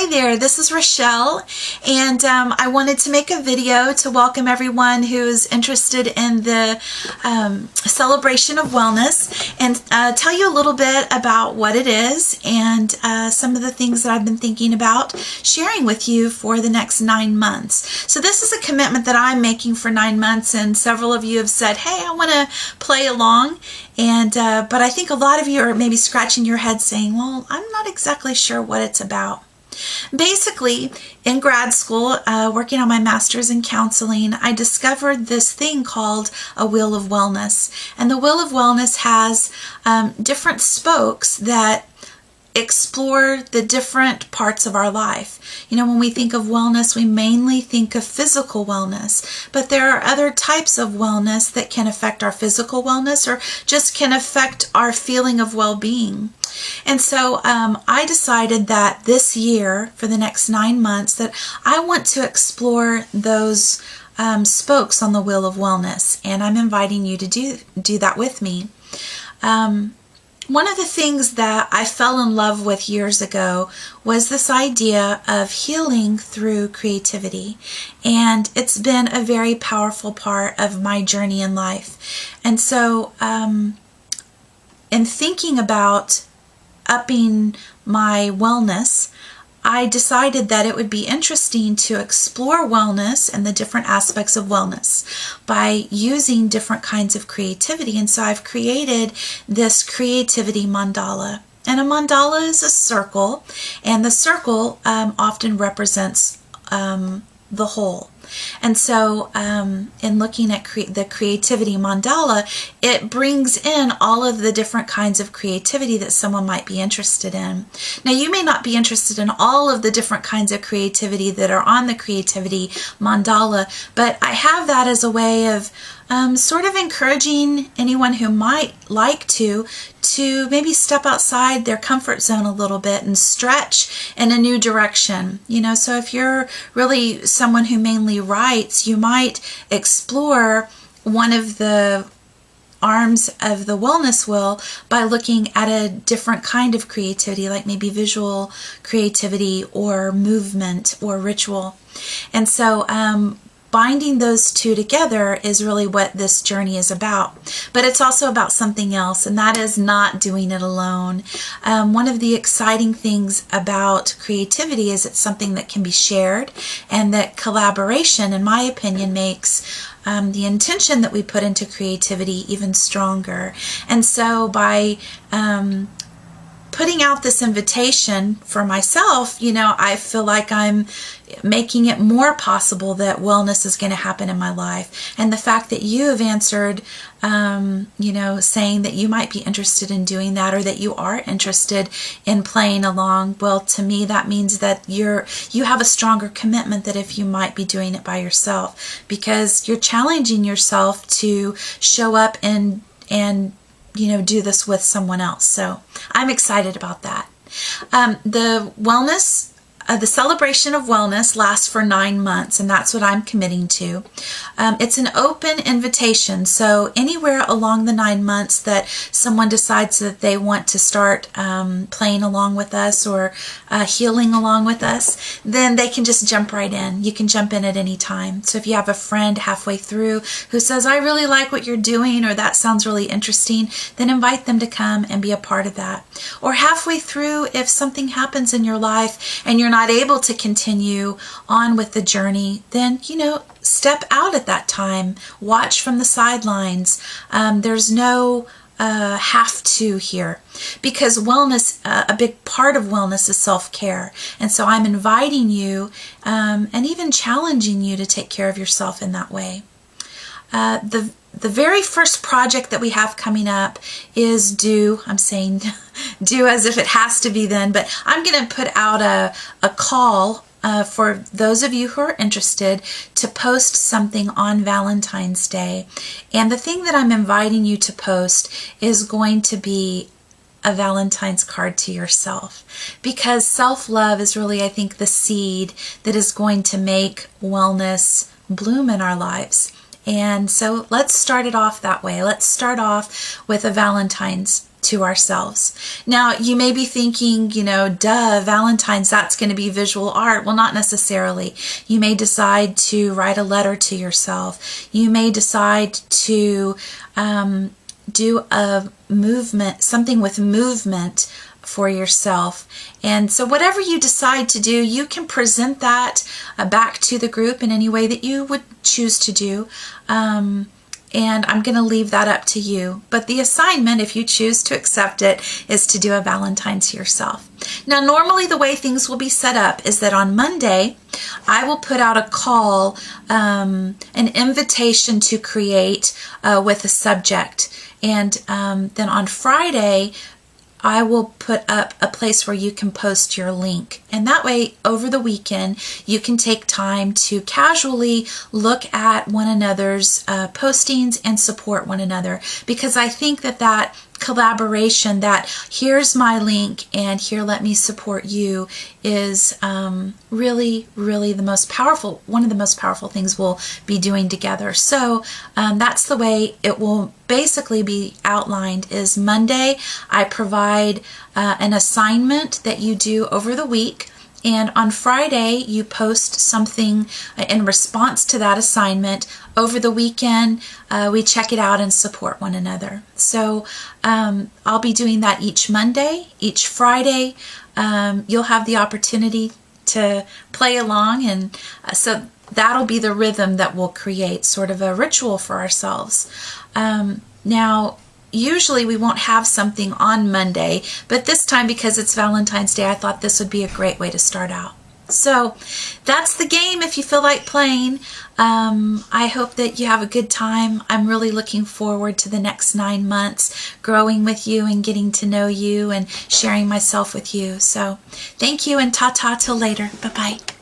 Hi there, this is Rochelle, and I wanted to make a video to welcome everyone who's interested in the celebration of wellness and tell you a little bit about what it is and some of the things that I've been thinking about sharing with you for the next 9 months. So this is a commitment that I'm making for 9 months, and several of you have said, hey, I want to play along. And but I think a lot of you are maybe scratching your head saying, well, I'm not exactly sure what it's about. Basically, in grad school, working on my master's in counseling, I discovered this thing called a Wheel of Wellness. And the Wheel of Wellness has different spokes that explore the different parts of our life. You know, when we think of wellness, we mainly think of physical wellness, but there are other types of wellness that can affect our physical wellness or just can affect our feeling of well-being. And so I decided that this year, for the next 9 months, that I want to explore those spokes on the Wheel of Wellness, and I'm inviting you to do that with me. One of the things that I fell in love with years ago was this idea of healing through creativity, and it's been a very powerful part of my journey in life. And so in thinking about upping my wellness, I decided that it would be interesting to explore wellness and the different aspects of wellness by using different kinds of creativity. And so I've created this creativity mandala. And a mandala is a circle, and the circle often represents the whole. And so in looking at the creativity mandala, it brings in all of the different kinds of creativity that someone might be interested in. Now, you may not be interested in all of the different kinds of creativity that are on the creativity mandala, but I have that as a way of sort of encouraging anyone who might like to maybe step outside their comfort zone a little bit and stretch in a new direction. You know, so if you're really someone who mainly writes, you might explore one of the arms of the wellness wheel by looking at a different kind of creativity, like maybe visual creativity or movement or ritual. And so binding those two together is really what this journey is about. But it's also about something else, and that is not doing it alone. One of the exciting things about creativity is it's something that can be shared, and that collaboration, in my opinion, makes the intention that we put into creativity even stronger. And so by putting out this invitation for myself, you know, I feel like I'm making it more possible that wellness is going to happen in my life. And the fact that you have answered, you know, saying that you might be interested in doing that, or that you are interested in playing along, well, to me, that means that you have a stronger commitment than if you might be doing it by yourself, because you're challenging yourself to show up and you know, do this with someone else. So I'm excited about that. The wellness, the celebration of wellness lasts for 9 months, and that's what I'm committing to. It's an open invitation, so anywhere along the 9 months that someone decides that they want to start playing along with us or healing along with us, then they can just jump right in. You can jump in at any time. So if you have a friend halfway through who says, I really like what you're doing, or that sounds really interesting, then invite them to come and be a part of that. Or halfway through, if something happens in your life and you're not able to continue on with the journey, then, you know, step out at that time. Watch from the sidelines. There's no have to here, because wellness, a big part of wellness is self-care. And so I'm inviting you and even challenging you to take care of yourself in that way. The very first project that we have coming up is due. I'm saying due as if it has to be then, but I'm going to put out a call for those of you who are interested to post something on Valentine's Day. And the thing that I'm inviting you to post is going to be a Valentine's card to yourself, because self-love is really, I think, the seed that is going to make wellness bloom in our lives. And so let's start it off that way. Let's start off with a Valentine's to ourselves. Now, you may be thinking, you know, duh, Valentine's, that's going to be visual art. Well, not necessarily. You may decide to write a letter to yourself. You may decide to do a movement, something with movement for yourself. And so whatever you decide to do, you can present that back to the group in any way that you would choose to do. And I'm going to leave that up to you. But the assignment, if you choose to accept it, is to do a Valentine to yourself. Now, normally the way things will be set up is that on Monday, I will put out a call, an invitation to create with a subject. And then on Friday, I will put up a place where you can post your link. And that way, over the weekend, you can take time to casually look at one another's postings and support one another. Because I think that that collaboration, that here's my link and here let me support you, is really, really the most powerful, one of the most powerful things we'll be doing together. So that's the way it will basically be outlined. Is Monday, I provide an assignment that you do over the week. And on Friday, you post something in response to that assignment. Over the weekend, we check it out and support one another. So I'll be doing that each Monday, each Friday. You'll have the opportunity to play along. And so that'll be the rhythm that we'll create, sort of a ritual for ourselves. Now, usually we won't have something on Monday, but this time, because it's Valentine's Day, I thought this would be a great way to start out. So that's the game if you feel like playing. I hope that you have a good time. I'm really looking forward to the next 9 months, growing with you and getting to know you and sharing myself with you. So thank you, and ta-ta till later. Bye-bye.